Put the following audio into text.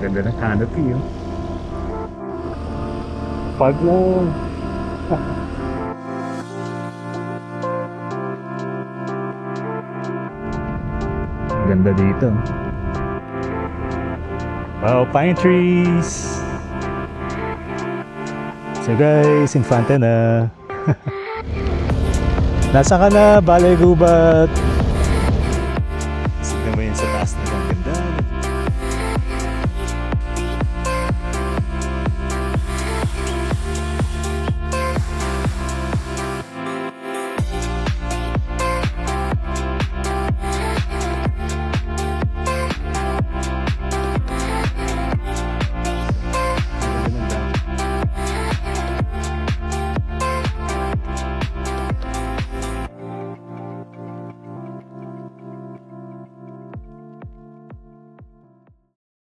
Ganda ng canopy, oh. Pag lang. Ganda dito. Wow, pine trees. So guys, infante na. Nasa ka na, Balay Gubat. Signan mo yun sa taas na lang.